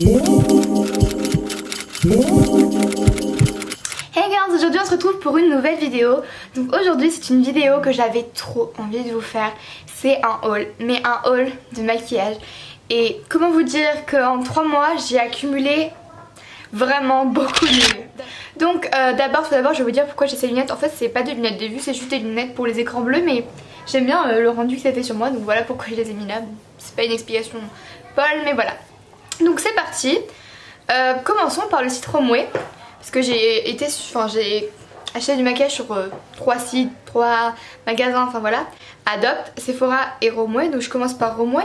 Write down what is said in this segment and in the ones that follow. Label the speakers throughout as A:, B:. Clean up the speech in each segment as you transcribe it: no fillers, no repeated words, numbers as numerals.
A: Hey girls, aujourd'hui on se retrouve pour une nouvelle vidéo. Donc aujourd'hui c'est une vidéo que j'avais trop envie de vous faire. C'est un haul, mais un haul de maquillage. Et comment vous dire qu'en 3 mois j'ai accumulé vraiment beaucoup de lunettes. Donc tout d'abord je vais vous dire pourquoi j'ai ces lunettes. En fait c'est pas des lunettes de vue, c'est juste des lunettes pour les écrans bleus. Mais j'aime bien le rendu que ça fait sur moi. Donc voilà pourquoi je les ai mis là. C'est pas une explication folle mais voilà. Donc c'est parti. Commençons par le site Romwe. Parce que j'ai acheté du maquillage sur 3 sites, 3 magasins, enfin voilà. Adopt, Sephora et Romwe. Donc je commence par Romwe.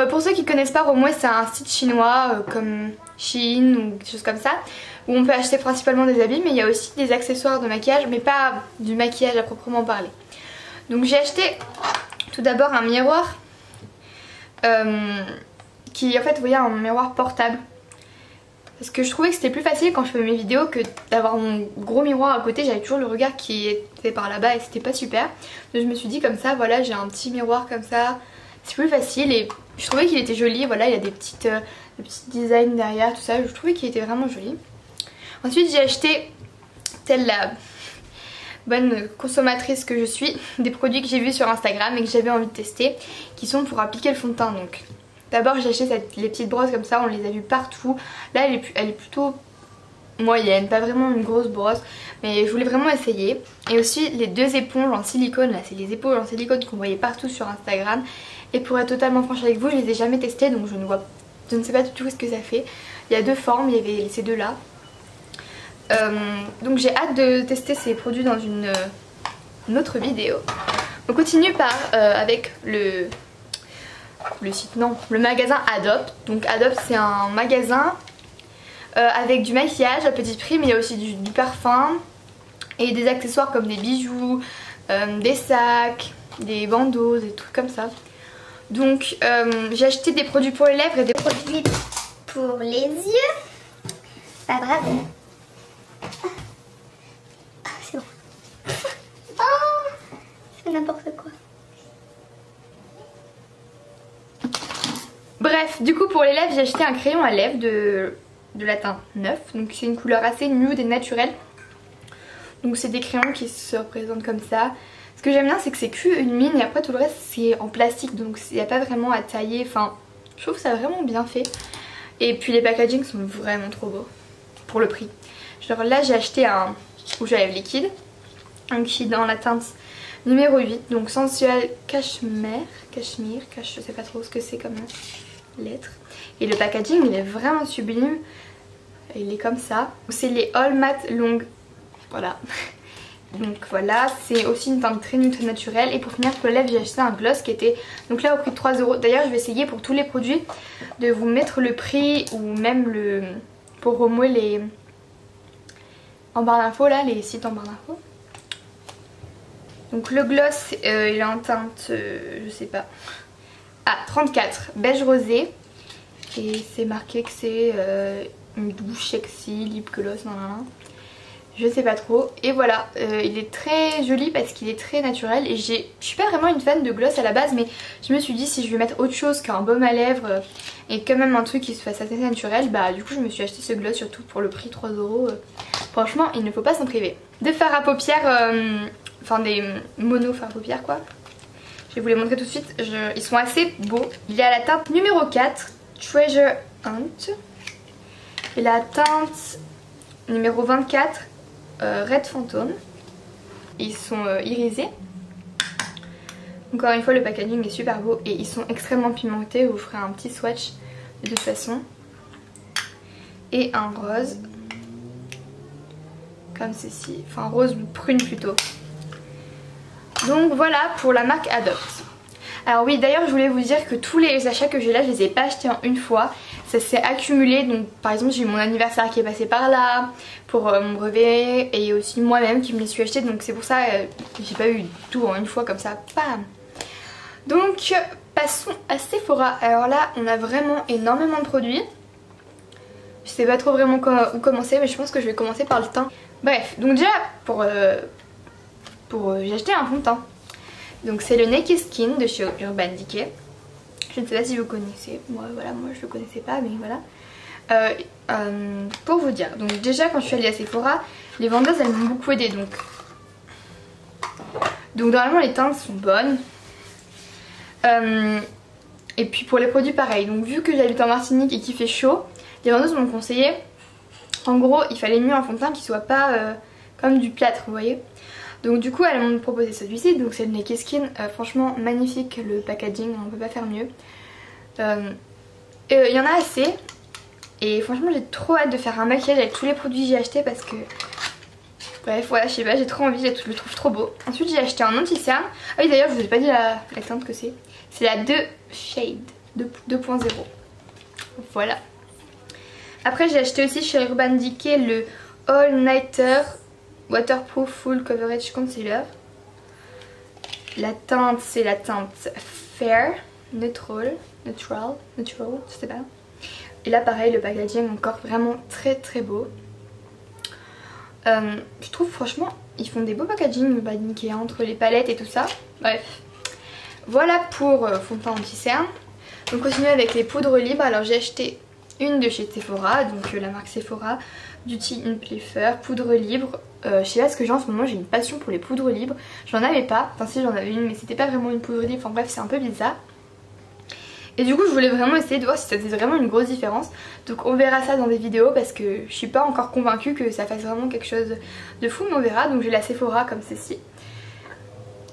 A: Pour ceux qui connaissent pas, Romwe c'est un site chinois comme Shein ou des choses comme ça, où on peut acheter principalement des habits, mais il y a aussi des accessoires de maquillage, mais pas du maquillage à proprement parler. Donc j'ai acheté tout d'abord un miroir qui en fait vous voyez un miroir portable. Parce que je trouvais que c'était plus facile quand je faisais mes vidéos que d'avoir mon gros miroir à côté. J'avais toujours le regard qui était par là-bas et c'était pas super. Donc je me suis dit comme ça, voilà, j'ai un petit miroir comme ça. C'est plus facile et je trouvais qu'il était joli. Voilà, il y a des petits designs derrière, tout ça. Je trouvais qu'il était vraiment joli. Ensuite j'ai acheté, telle la bonne consommatrice que je suis, des produits que j'ai vus sur Instagram et que j'avais envie de tester, qui sont pour appliquer le fond de teint. Donc d'abord j'ai acheté les petites brosses comme ça, on les a vues partout. Là elle est plutôt moyenne, pas vraiment une grosse brosse, mais je voulais vraiment essayer. Et aussi les 2 éponges en silicone, là c'est les éponges en silicone qu'on voyait partout sur Instagram. Et pour être totalement franche avec vous, je les ai jamais testées, donc je ne sais pas du tout ce que ça fait. Il y a 2 formes, il y avait ces 2 là. Donc j'ai hâte de tester ces produits dans une autre vidéo. On continue avec le magasin Adopt. Donc Adopt c'est un magasin avec du maquillage à petit prix, mais il y a aussi du parfum et des accessoires comme des bijoux, des sacs, des bandeaux, des trucs comme ça. Donc j'ai acheté des produits pour les lèvres et des produits
B: pour les yeux. Pas grave. Ah, c'est bon. Oh, c'est n'importe quoi.
A: Bref, du coup pour les lèvres j'ai acheté un crayon à lèvres de la teinte 9. Donc c'est une couleur assez nude et naturelle. Donc c'est des crayons qui se représentent comme ça. Ce que j'aime bien c'est que c'est qu'une mine et après tout le reste c'est en plastique. Donc il n'y a pas vraiment à tailler. Enfin je trouve ça vraiment bien fait. Et puis les packagings sont vraiment trop beaux pour le prix. Genre là j'ai acheté un rouge à lèvres liquide. Un qui est dans la teinte numéro 8. Donc sensuel cachemire, je sais pas trop ce que c'est comme lettre. Et le packaging il est vraiment sublime. Il est comme ça. C'est les All Matte Long. Voilà. Donc voilà, c'est aussi une teinte très nude, très naturelle. Et pour finir pour les lèvres j'ai acheté un gloss qui était donc là au prix de 3 €. D'ailleurs je vais essayer pour tous les produits de vous mettre le prix ou même pour Romwe les en barre d'infos là, les sites en barre d'infos. Donc le gloss il est en teinte je sais pas. Ah 34 beige rosé. Et c'est marqué que c'est une douche sexy, lip gloss, non. Je sais pas trop. Et voilà, il est très joli parce qu'il est très naturel. Et je suis pas vraiment une fan de gloss à la base, mais je me suis dit si je vais mettre autre chose qu'un baume à lèvres et quand même un truc qui se fasse assez naturel, bah du coup je me suis acheté ce gloss surtout pour le prix 3 €. Franchement il ne faut pas s'en priver. De fard à paupières, enfin des mono fard à paupières quoi. Je vais vous les montrer tout de suite, ils sont assez beaux. Il y a la teinte numéro 4, Treasure Hunt. Et la teinte numéro 24, Red Phantom. Ils sont irisés. Encore une fois le packaging est super beau et ils sont extrêmement pimentés. Vous ferez un petit swatch de toute façon. Et un rose. Comme ceci. Enfin rose prune plutôt. Donc voilà pour la marque Adopt. Alors oui d'ailleurs je voulais vous dire que tous les achats que j'ai là je les ai pas achetés en une fois. Ça s'est accumulé, donc par exemple j'ai eu mon anniversaire qui est passé par là pour mon brevet et aussi moi-même qui me les suis acheté, donc c'est pour ça j'ai pas eu tout en une fois comme ça, bam. Donc passons à Sephora. Alors là on a vraiment énormément de produits. Je sais pas trop vraiment où commencer, mais je pense que je vais commencer par le teint. Bref, donc déjà j'ai acheté un fond de teint. Donc c'est le Naked Skin de chez Urban Decay. Je ne sais pas si vous connaissez, moi je le connaissais pas mais voilà. Pour vous dire, donc déjà quand je suis allée à Sephora, les vendeuses elles m'ont beaucoup aidé, donc normalement les teintes sont bonnes. Et puis pour les produits pareil, donc vu que j'habite en Martinique et qu'il fait chaud, les vendeuses m'ont conseillé, en gros il fallait mieux un fond de teint qui soit pas comme du plâtre, vous voyez. Donc du coup elles m'ont proposé celui-ci, donc c'est le Naked Skin, franchement magnifique le packaging, on peut pas faire mieux. Il y en a assez et franchement j'ai trop hâte de faire un maquillage avec tous les produits que j'ai achetés parce que bref voilà, je sais pas, j'ai trop envie, je le trouve trop beau. Ensuite j'ai acheté un anti-cerne. Ah oui d'ailleurs je vous ai pas dit la teinte que c'est. C'est la 2 Shade 2.0. Voilà. Après j'ai acheté aussi chez Urban Decay le All Nighter Waterproof Full Coverage Concealer. La teinte c'est la teinte Fair Neutral, je sais pas. Et là pareil le packaging encore vraiment très très beau. Je trouve franchement ils font des beaux packaging Urban Decay entre les palettes et tout ça. Bref. Voilà pour fond de teint anti-cerne. On continue avec les poudres libres. Alors j'ai acheté une de chez Sephora, donc la marque Sephora, Beauty in Pleasure, poudre libre. Je sais pas ce que j'ai en ce moment, j'ai une passion pour les poudres libres. J'en avais pas, enfin si j'en avais une mais c'était pas vraiment une poudre libre, enfin bref c'est un peu bizarre. Et du coup je voulais vraiment essayer de voir si ça faisait vraiment une grosse différence. Donc on verra ça dans des vidéos parce que je suis pas encore convaincue que ça fasse vraiment quelque chose de fou, mais on verra. Donc j'ai la Sephora comme ceci.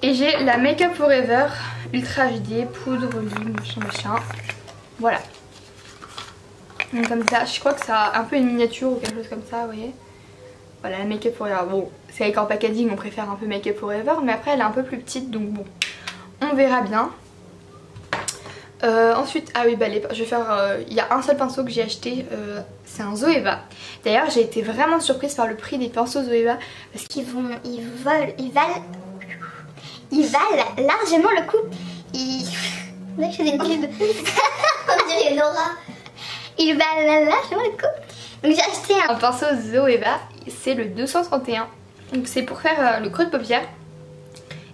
A: Et j'ai la Make Up Forever Ultra HD poudre libre machin. Voilà. Donc comme ça, je crois que ça a un peu une miniature ou quelque chose comme ça, vous voyez. Voilà la Make Up Forever. Bon, c'est avec en packaging, on préfère un peu Make Up Forever, mais après elle est un peu plus petite, donc bon, on verra bien. Ensuite, ah oui, bah je vais faire. Il y a un seul pinceau que j'ai acheté, c'est un Zoeva. D'ailleurs, j'ai été vraiment surprise par le prix des pinceaux Zoeva parce qu'ils valent largement le coup. Là, je fais une pub. On dirait Laura. Ils valent largement le coup. Donc j'ai acheté un pinceau Zoeva, c'est le 231. Donc c'est pour faire le creux de paupière.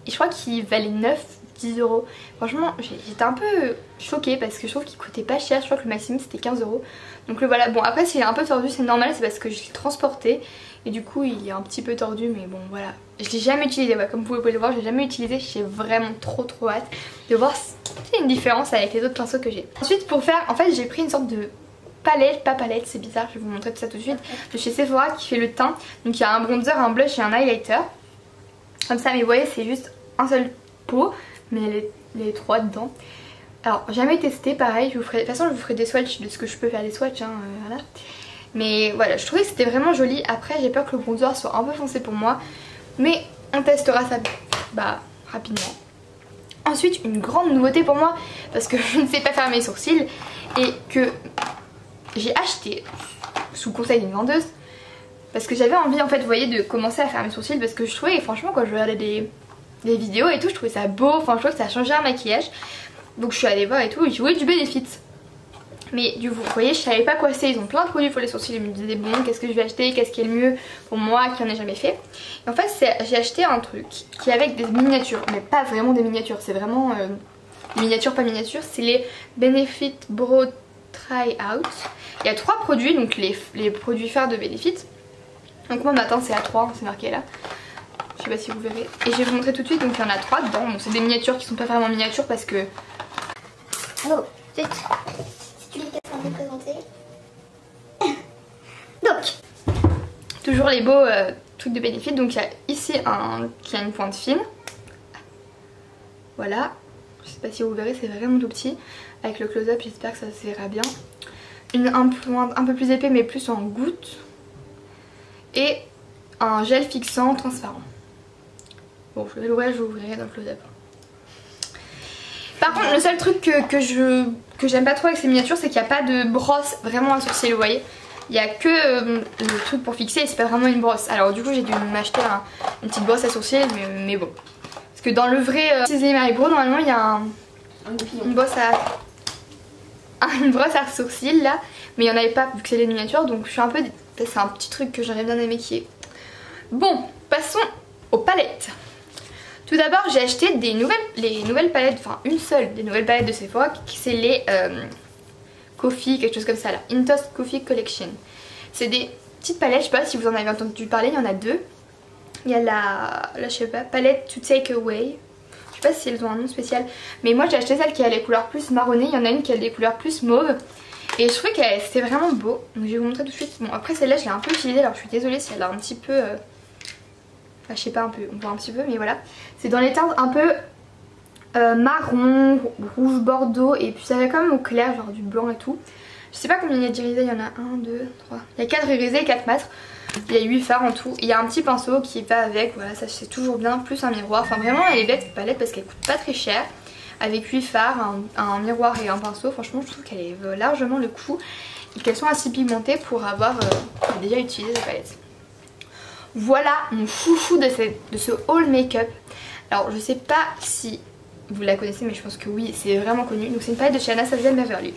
A: Et je crois qu'il valait 9-10 euros. Franchement, j'étais un peu choquée parce que je trouve qu'il coûtait pas cher. Je crois que le maximum c'était 15 euros. Donc le voilà. Bon, après, s'il est un peu tordu, c'est normal, c'est parce que je l'ai transporté. Et du coup, il est un petit peu tordu, mais bon, voilà. Je l'ai jamais utilisé, ouais, comme vous pouvez le voir, je l'ai jamais utilisé. J'ai vraiment trop hâte de voir si c'est une différence avec les autres pinceaux que j'ai. Ensuite, pour faire, en fait, j'ai pris une sorte de palette, pas palette, c'est bizarre, je vais vous montrer tout ça tout de suite, de chez Sephora qui fait le teint. Donc il y a un bronzer, un blush et un highlighter. Comme ça, mais vous voyez, c'est juste un seul pot, mais les trois dedans. Alors, jamais testé, pareil, de toute façon, je vous ferai des swatchs de ce que je peux faire des swatchs, hein, voilà. Mais voilà, je trouvais que c'était vraiment joli. Après, j'ai peur que le bronzer soit un peu foncé pour moi, mais on testera ça rapidement. Ensuite, une grande nouveauté pour moi, parce que je ne sais pas faire mes sourcils et que j'ai acheté sous conseil d'une vendeuse parce que j'avais envie en fait, vous voyez, de commencer à faire mes sourcils parce que je trouvais, franchement, quand je regardais des vidéos et tout, je trouvais ça beau, enfin je trouvais que ça changeait un maquillage. Donc je suis allée voir et tout, et je voulais du Benefit. Mais du coup, vous voyez, je savais pas quoi c'est. Ils ont plein de produits pour les sourcils. Je me disais bon, qu'est-ce que je vais acheter, qu'est-ce qui est le mieux pour moi qui en ai jamais fait. Et en fait, j'ai acheté un truc qui est avec des miniatures, mais pas vraiment des miniatures, c'est vraiment miniature pas miniature. C'est les Benefit Brow Try Out. Il y a 3 produits, donc les produits phares de Benefit. Donc moi ma teinte c'est à 3, c'est marqué là. Je sais pas si vous verrez. Et je vais vous montrer tout de suite, donc il y en a 3 dedans. Donc c'est des miniatures qui sont pas vraiment miniatures parce que...
B: Oh, vite. Si tu les casses un peu présenter. Donc,
A: toujours les beaux trucs de Benefit. Donc il y a ici un qui a une pointe fine. Voilà. Je sais pas si vous verrez, c'est vraiment tout petit. Avec le close-up, j'espère que ça se verra bien. Un peu plus épais mais plus en goutte. Et un gel fixant transparent. Bon, je vais l'ouvrir, je vous ouvrirai dans le close-up. Par contre, le seul truc que j'aime pas trop avec ces miniatures, c'est qu'il n'y a pas de brosse vraiment à sourcils, vous voyez. Il n'y a que le truc pour fixer et c'est pas vraiment une brosse. Alors du coup, j'ai dû m'acheter une petite brosse à sourcils, mais bon. Parce que dans le vrai Cisley Mary Brow, normalement, il y a une brosse à sourcils là. Mais il n'y en avait pas vu que c'est les miniatures, donc je suis un peu... C'est un petit truc que j'aurais bien aimé qui est... Bon, passons aux palettes. Tout d'abord, j'ai acheté les nouvelles palettes, enfin une seule des nouvelles palettes de Sephora, c'est les Coffee, quelque chose comme ça là. Intos Coffee Collection. C'est des petites palettes, je sais pas si vous en avez entendu parler, il y en a deux. Il y a la je sais pas, palette to take away. Je sais pas si elles ont un nom spécial. Mais moi j'ai acheté celle qui a les couleurs plus marronnées. Il y en a une qui a des couleurs plus mauve. Et je trouvais que c'était vraiment beau. Donc je vais vous montrer tout de suite. Bon après celle-là je l'ai un peu utilisée. Alors je suis désolée si elle a un petit peu... Enfin, je sais pas un peu, on voit un petit peu mais voilà. C'est dans les teintes un peu marron, rouge bordeaux. Et puis ça va quand même au clair, genre du blanc et tout. Je sais pas combien il y a d'irisés. Il y en a 1, 2, 3. Il y a 4 irisés et 4 mat. Il y a 8 fards en tout. Il y a un petit pinceau qui va avec, voilà, ça c'est toujours bien, plus un miroir. Enfin vraiment elle est bête cette palette parce qu'elle coûte pas très cher. Avec 8 fards, un miroir et un pinceau, franchement je trouve qu'elle est largement le coup. Et qu'elles sont assez pigmentées pour avoir déjà utilisé cette palette. Voilà mon chouchou de ce haul make-up. Alors je sais pas si vous la connaissez mais je pense que oui, c'est vraiment connu. Donc c'est une palette de chez Anastasia Beverly Hills.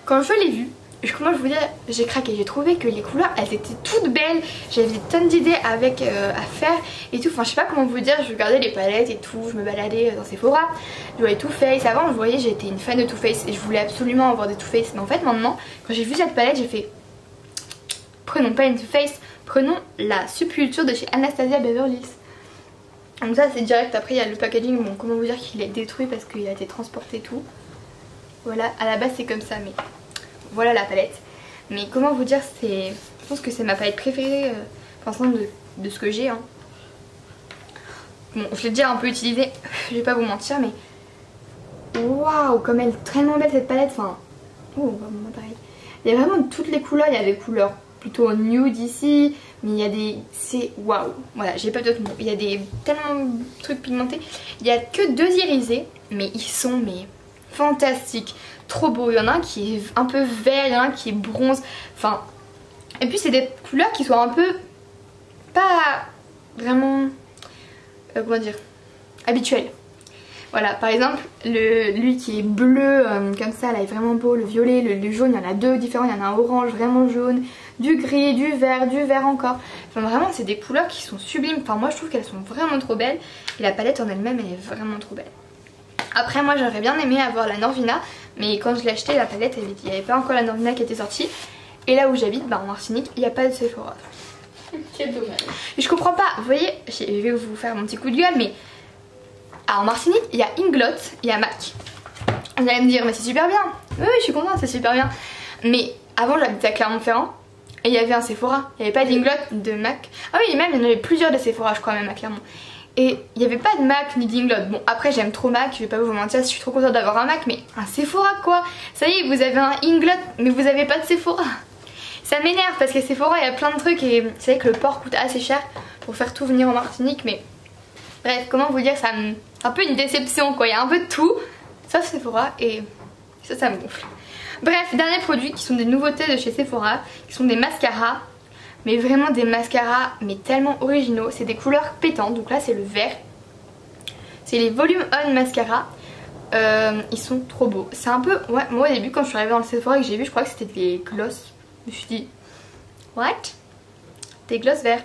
A: Quand je l'ai vue, comment je vous dire, j'ai craqué, j'ai trouvé que les couleurs elles étaient toutes belles, j'avais des tonnes d'idées avec à faire et tout, enfin je sais pas comment vous dire, je regardais les palettes et tout, je me baladais dans Sephora, je voyais Too Faced, avant vous voyez j'étais une fan de Too Faced et je voulais absolument avoir des Too Faced, mais en fait maintenant quand j'ai vu cette palette j'ai fait prenons pas une Too Faced, prenons la Subculture de chez Anastasia Beverly Hills. Donc ça c'est direct, après il y a le packaging, bon comment vous dire qu'il est détruit parce qu'il a été transporté et tout, voilà à la base c'est comme ça mais... Voilà la palette. Mais comment vous dire, je pense que c'est ma palette préférée pensant de ce que j'ai. Hein. Bon, je l'ai déjà un peu utilisée, je vais pas vous mentir, mais waouh, comme elle est tellement belle cette palette. Enfin, oh, vraiment pareil. Il y a vraiment toutes les couleurs, il y a des couleurs plutôt nude ici, mais il y a des... c'est waouh. Voilà, j'ai pas d'autres mots. Il y a tellement de trucs pigmentés. Il y a que 2 irisés, mais ils sont fantastiques. Trop beau, il y en a un qui est un peu vert, il y en a un qui est bronze, enfin, et puis c'est des couleurs qui sont un peu pas vraiment comment dire, habituelles. Voilà, par exemple lui qui est bleu comme ça là est vraiment beau, le violet, le jaune, il y en a 2 différents, il y en a un orange vraiment jaune, du gris, du vert encore, enfin vraiment c'est des couleurs qui sont sublimes, enfin moi je trouve qu'elles sont vraiment trop belles et la palette en elle-même elle est vraiment trop belle. Après moi j'aurais bien aimé avoir la Norvina, mais quand je l'ai acheté la palette il n'y avait pas encore la Norvina qui était sortie. Et là où j'habite, en Martinique, il n'y a pas de Sephora.
B: Quel dommage.
A: Et je comprends pas, vous voyez, je vais vous faire mon petit coup de gueule, mais en Martinique il y a Inglot, il y a MAC. Vous allez me dire mais c'est super bien. Oui je suis contente, c'est super bien. Mais avant j'habitais à Clermont-Ferrand et il y avait un Sephora, il n'y avait pas d'Inglot, de MAC. Ah oui même il y en avait plusieurs de Sephora je crois même à Clermont. Et il n'y avait pas de MAC ni d'Inglot. Bon après j'aime trop MAC, je vais pas vous mentir, je suis trop contente d'avoir un MAC, mais un Sephora quoi. Ça y est vous avez un Inglot mais vous avez pas de Sephora. Ça m'énerve parce que Sephora il y a plein de trucs et c'est vrai que le port coûte assez cher pour faire tout venir en Martinique, mais bref comment vous dire, c'est un peu une déception quoi, il y a un peu de tout sauf Sephora et ça me gonfle. Bref, dernier produit qui sont des nouveautés de chez Sephora, qui sont des mascaras. Mais vraiment des mascaras mais tellement originaux, c'est des couleurs pétantes, donc là c'est le vert. C'est les Volume On Mascara, ils sont trop beaux. C'est un peu, ouais moi au début quand je suis arrivée dans le Sephora et que j'ai vu, je croyais que c'était des gloss. Je me suis dit, what? Des gloss verts.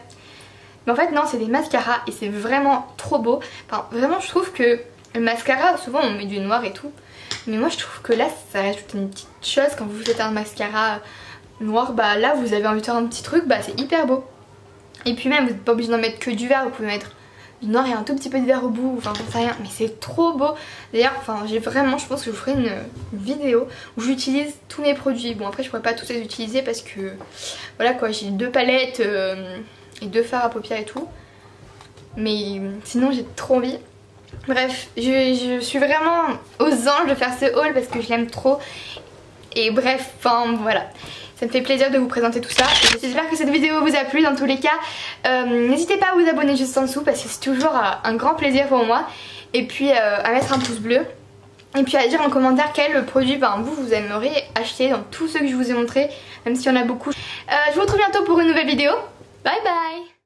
A: Mais en fait non, c'est des mascaras et c'est vraiment trop beau. Enfin vraiment je trouve que le mascara, souvent on met du noir et tout. Mais moi je trouve que là ça rajoute une petite chose quand vous faites un mascara noir, bah là vous avez envie de faire un petit truc, bah c'est hyper beau. Et puis même vous n'êtes pas obligé d'en mettre que du vert, vous pouvez mettre du noir et un tout petit peu de vert au bout, enfin j'en sais rien, mais c'est trop beau. D'ailleurs enfin j'ai vraiment, je pense que je vous ferai une vidéo où j'utilise tous mes produits. Bon après je pourrais pas tous les utiliser parce que voilà quoi, j'ai 2 palettes et 2 fards à paupières et tout. Mais sinon j'ai trop envie. Bref, je suis vraiment aux anges de faire ce haul parce que je l'aime trop. Et bref, enfin voilà. Ça me fait plaisir de vous présenter tout ça. J'espère que cette vidéo vous a plu dans tous les cas. N'hésitez pas à vous abonner juste en dessous parce que c'est toujours un grand plaisir pour moi. Et puis à mettre un pouce bleu. Et puis à dire en commentaire quel produit vous aimeriez acheter dans tous ceux que je vous ai montrés. Même s'il y en a beaucoup. Je vous retrouve bientôt pour une nouvelle vidéo. Bye bye.